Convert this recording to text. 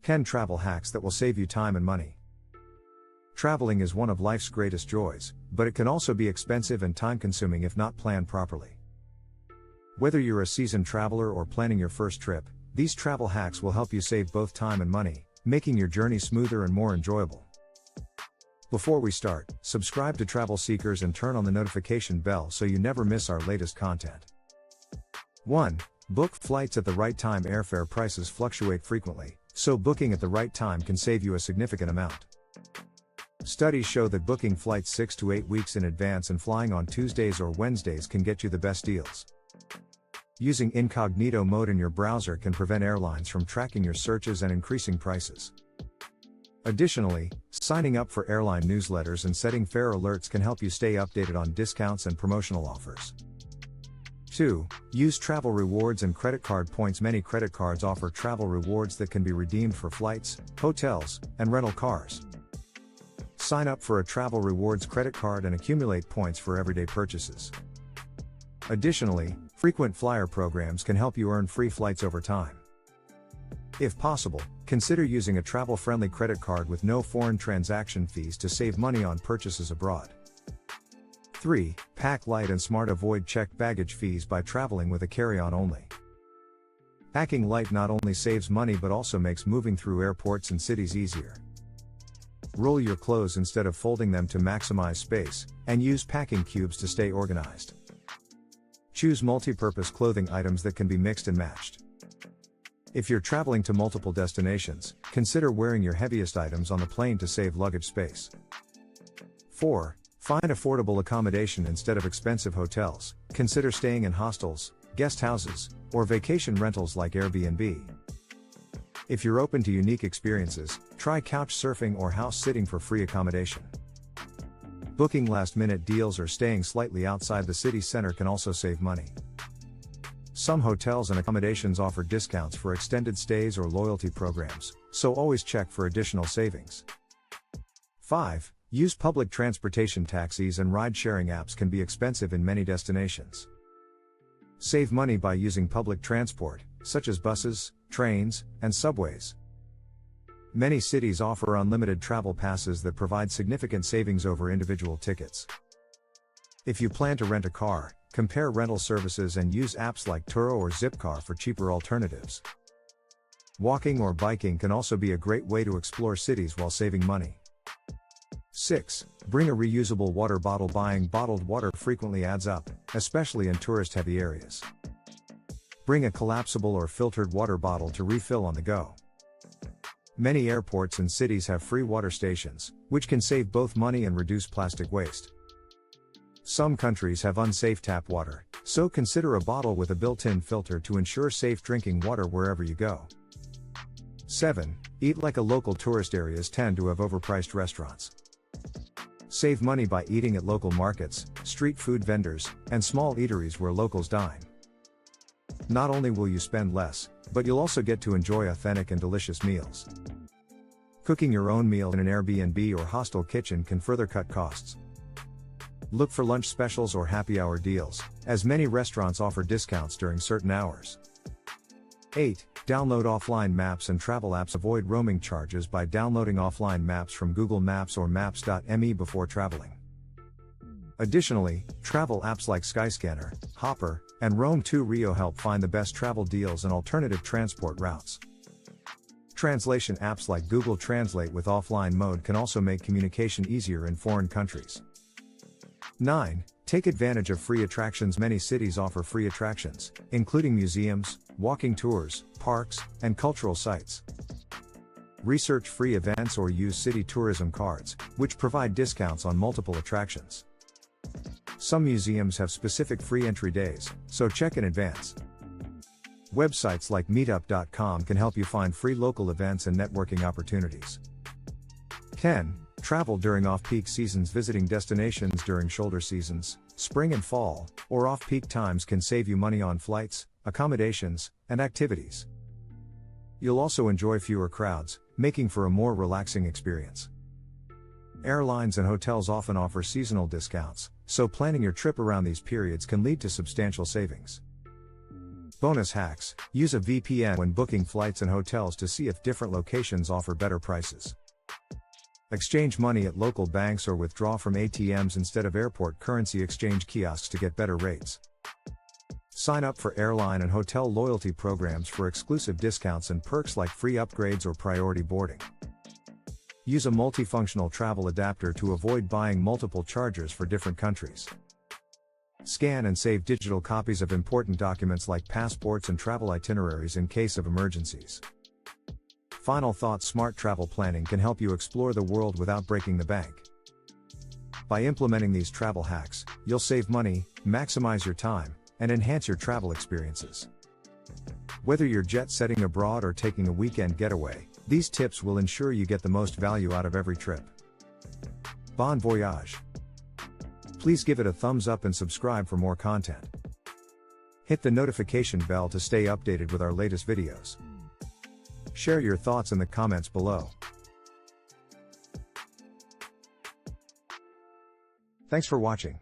10 travel hacks that will save you time and money. Traveling is one of life's greatest joys, but it can also be expensive and time-consuming if not planned properly. Whether you're a seasoned traveler or planning your first trip, these travel hacks will help you save both time and money, making your journey smoother and more enjoyable. Before we start, subscribe to Travel Seekers and turn on the notification bell so you never miss our latest content. 1. Book flights at the right time. Airfare prices fluctuate frequently, so booking at the right time can save you a significant amount. Studies show that booking flights 6 to 8 weeks in advance and flying on Tuesdays or Wednesdays can get you the best deals. Using incognito mode in your browser can prevent airlines from tracking your searches and increasing prices. Additionally, signing up for airline newsletters and setting fare alerts can help you stay updated on discounts and promotional offers. 2. Use travel rewards and credit card points. Many credit cards offer travel rewards that can be redeemed for flights, hotels, and rental cars. Sign up for a travel rewards credit card and accumulate points for everyday purchases. Additionally, frequent flyer programs can help you earn free flights over time. If possible, consider using a travel-friendly credit card with no foreign transaction fees to save money on purchases abroad. 3. Pack light and smart. Avoid checked baggage fees by traveling with a carry-on only. Packing light not only saves money but also makes moving through airports and cities easier. Roll your clothes instead of folding them to maximize space, and use packing cubes to stay organized. Choose multi-purpose clothing items that can be mixed and matched. If you're traveling to multiple destinations, consider wearing your heaviest items on the plane to save luggage space. 4. Find affordable accommodation instead of expensive hotels. Consider staying in hostels, guest houses, or vacation rentals like Airbnb. If you're open to unique experiences, try couch surfing or house sitting for free accommodation. Booking last-minute deals or staying slightly outside the city center can also save money. Some hotels and accommodations offer discounts for extended stays or loyalty programs, so always check for additional savings. 5. Use public transportation. Taxis and ride-sharing apps can be expensive in many destinations. Save money by using public transport, such as buses, trains, and subways. Many cities offer unlimited travel passes that provide significant savings over individual tickets. If you plan to rent a car, compare rental services and use apps like Turo or Zipcar for cheaper alternatives. Walking or biking can also be a great way to explore cities while saving money. 6. Bring a reusable water bottle. Buying bottled water frequently adds up, especially in tourist-heavy areas. Bring a collapsible or filtered water bottle to refill on the go. Many airports and cities have free water stations, which can save both money and reduce plastic waste. Some countries have unsafe tap water, so consider a bottle with a built-in filter to ensure safe drinking water wherever you go. 7. Eat like a local. Tourist areas tend to have overpriced restaurants. Save money by eating at local markets, street food vendors, and small eateries where locals dine. Not only will you spend less, but you'll also get to enjoy authentic and delicious meals. Cooking your own meal in an Airbnb or hostel kitchen can further cut costs. Look for lunch specials or happy hour deals, as many restaurants offer discounts during certain hours. 8. Download offline maps and travel apps. Avoid roaming charges by downloading offline maps from Google Maps or Maps.me before traveling. Additionally, travel apps like Skyscanner, Hopper, and Roam2Rio help find the best travel deals and alternative transport routes. Translation apps like Google Translate with offline mode can also make communication easier in foreign countries. 9. Take advantage of free attractions. Many cities offer free attractions, including museums, walking tours, parks, and cultural sites. Research free events or use city tourism cards, which provide discounts on multiple attractions. Some museums have specific free entry days, so check in advance. Websites like meetup.com can help you find free local events and networking opportunities. 10. Travel during off-peak seasons. Visiting destinations during shoulder seasons, spring and fall, or off-peak times can save you money on flights, accommodations, and activities. You'll also enjoy fewer crowds, making for a more relaxing experience. Airlines and hotels often offer seasonal discounts, so planning your trip around these periods can lead to substantial savings. Bonus hacks: use a VPN when booking flights and hotels to see if different locations offer better prices. Exchange money at local banks or withdraw from ATMs instead of airport currency exchange kiosks to get better rates. Sign up for airline and hotel loyalty programs for exclusive discounts and perks like free upgrades or priority boarding. Use a multifunctional travel adapter to avoid buying multiple chargers for different countries. Scan and save digital copies of important documents like passports and travel itineraries in case of emergencies. Final thought: smart travel planning can help you explore the world without breaking the bank. By implementing these travel hacks, you'll save money, maximize your time, and enhance your travel experiences. Whether you're jet-setting abroad or taking a weekend getaway, these tips will ensure you get the most value out of every trip. Bon voyage! Please give it a thumbs up and subscribe for more content. Hit the notification bell to stay updated with our latest videos. Share your thoughts in the comments below. Thanks for watching.